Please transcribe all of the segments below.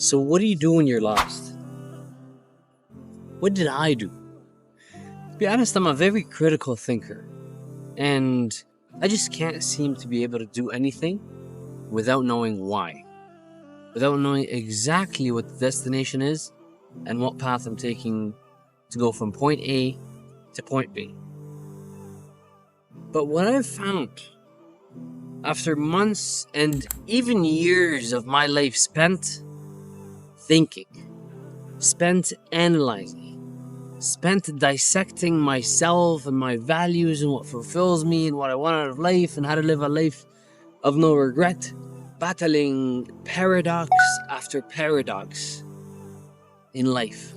So what do you do when you're lost? What did I do? To be honest, I'm a very critical thinker, and I just can't seem to be able to do anything without knowing why, without knowing exactly what the destination is and what path I'm taking to go from point A to point B. But what I've found after months and even years of my life spent thinking, spent analyzing, spent dissecting myself and my values and what fulfills me and what I want out of life and how to live a life of no regret, battling paradox after paradox in life.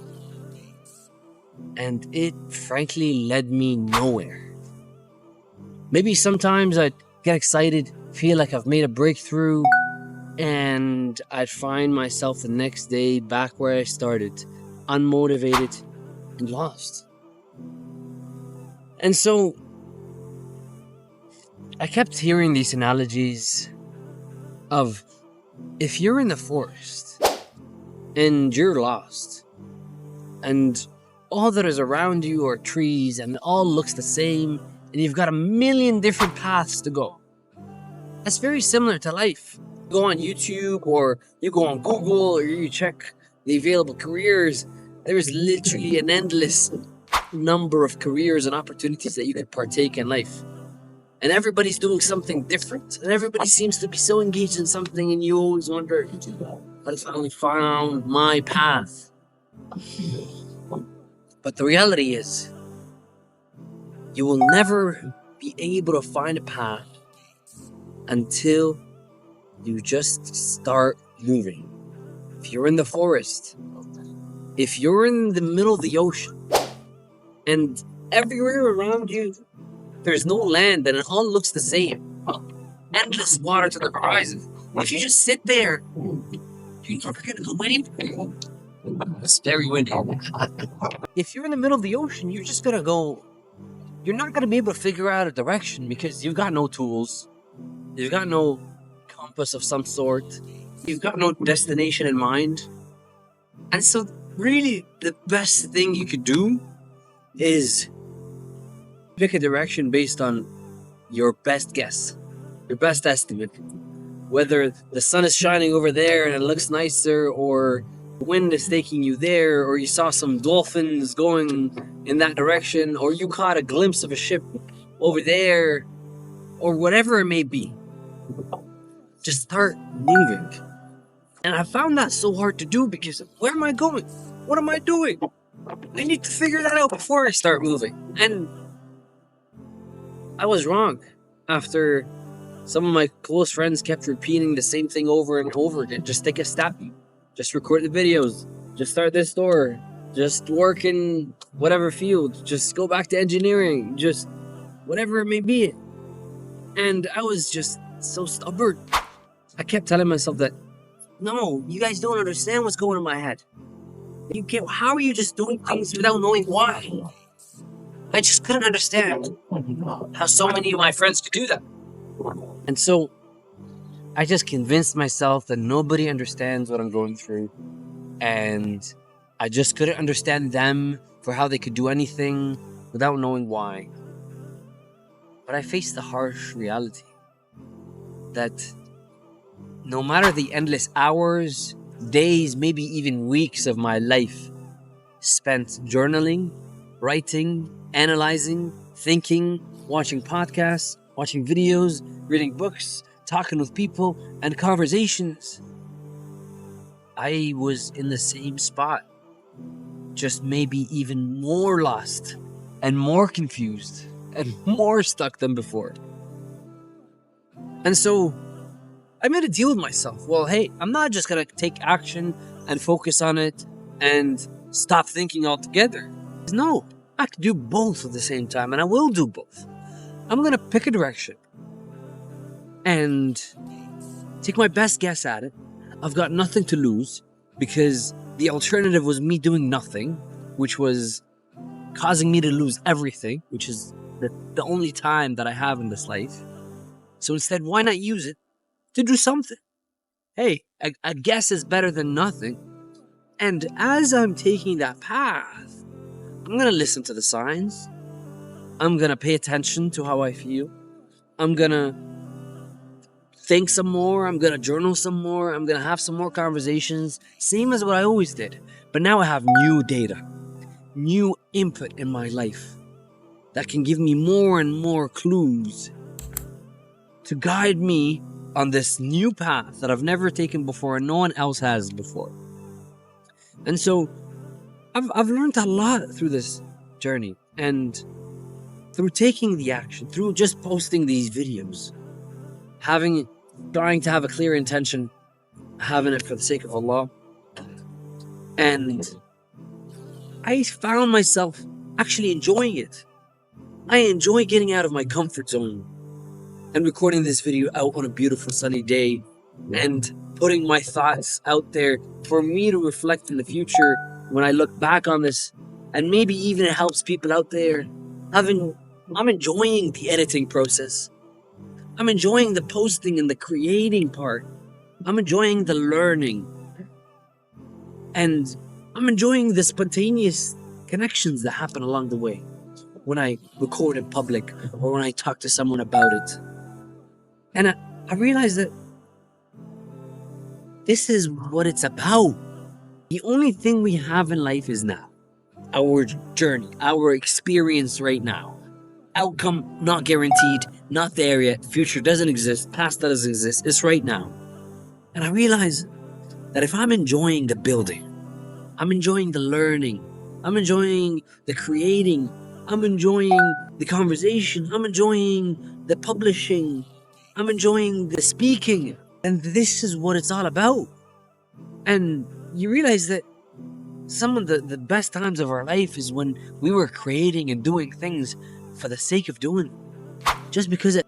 And it frankly led me nowhere. Maybe sometimes I'd get excited, feel like I've made a breakthrough, and I'd find myself the next day back where I started, unmotivated and lost. And so I kept hearing these analogies of, if you're in the forest and you're lost and all that is around you are trees and it all looks the same and you've got a million different paths to go. That's very similar to life. You go on YouTube or you go on Google or you check the available careers. There's literally an endless number of careers and opportunities that you could partake in life. And everybody's doing something different. And everybody seems to be so engaged in something and you always wonder, what if I only found my path? But the reality is, you will never be able to find a path until you just start moving. If you're in the forest, if you're in the middle of the ocean, and everywhere around you, there's no land and it all looks the same. Endless water to the horizon. If you just sit there, you're never gonna go anywhere. It's very windy. If you're in the middle of the ocean, you're just gonna go. You're not gonna be able to figure out a direction because you've got no tools. You've got no compass of some sort. You've got no destination in mind. And so really the best thing you could do is pick a direction based on your best guess, your best estimate. Whether the sun is shining over there and it looks nicer, or the wind is taking you there, or you saw some dolphins going in that direction, or you caught a glimpse of a ship over there, or whatever it may be. Just start moving. And I found that so hard to do because where am I going? What am I doing? I need to figure that out before I start moving. And I was wrong. After some of my close friends kept repeating the same thing over and over again. Just take a step. Just record the videos. Just start this store. Just work in whatever field. Just go back to engineering. Just whatever it may be. And I was just so stubborn. I kept telling myself that, no, you guys don't understand what's going in my head. You can't. How are you just doing things without knowing why? I just couldn't understand how so many of my friends could do that. And so I just convinced myself that nobody understands what I'm going through. And I just couldn't understand them for how they could do anything without knowing why. But I faced the harsh reality that no matter the endless hours, days, maybe even weeks of my life spent journaling, writing, analyzing, thinking, watching podcasts, watching videos, reading books, talking with people, and conversations, I was in the same spot, just maybe even more lost and more confused and more stuck than before. And so I made a deal with myself. Well, hey, I'm not just gonna take action and focus on it and stop thinking altogether. No, I can do both at the same time, and I will do both. I'm gonna pick a direction and take my best guess at it. I've got nothing to lose because the alternative was me doing nothing, which was causing me to lose everything, which is the only time that I have in this life. So instead, why not use it to do something? hey, a guess is better than nothing. And as I'm taking that path, I'm gonna listen to the signs. I'm gonna pay attention to how I feel. I'm gonna think some more. I'm gonna journal some more. I'm gonna have some more conversations. Same as what I always did. But now I have new data, new input in my life that can give me more and more clues to guide me on this new path that I've never taken before and no one else has before. And so I've learned a lot through this journey, and through taking the action, through just posting these videos, trying to have a clear intention, having it for the sake of Allah. And I found myself actually enjoying it. I enjoy getting out of my comfort zone and recording this video out on a beautiful sunny day and putting my thoughts out there for me to reflect in the future when I look back on this, and maybe even it helps people out there. I'm enjoying the editing process. I'm enjoying the posting and the creating part. I'm enjoying the learning. And I'm enjoying the spontaneous connections that happen along the way when I record in public or when I talk to someone about it. And I realized that this is what it's about. The only thing we have in life is now. Our journey, our experience right now. Outcome not guaranteed, not there yet. Future doesn't exist, past doesn't exist. It's right now. And I realize that if I'm enjoying the building, I'm enjoying the learning, I'm enjoying the creating, I'm enjoying the conversation, I'm enjoying the publishing, I'm enjoying the speaking, and this is what it's all about. And you realize that some of the best times of our life is when we were creating and doing things for the sake of doing, just because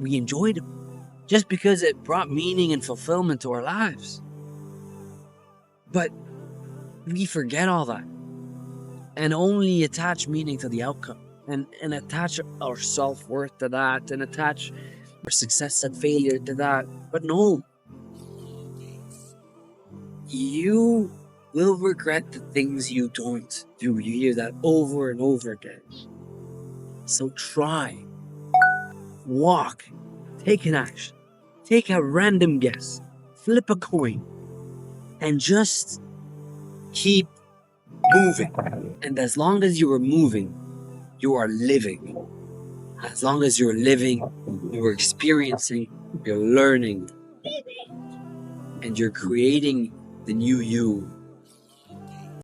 we enjoyed it, just because it brought meaning and fulfillment to our lives. But we forget all that and only attach meaning to the outcome and attach our self-worth to that and attach our success and failure to that. But no, you will regret the things you don't do. You hear that over and over again. So try, walk, take an action, take a random guess, flip a coin, and just keep moving. And as long as you are moving, you are living. As long as you're living, you're experiencing, you're learning, and you're creating the new you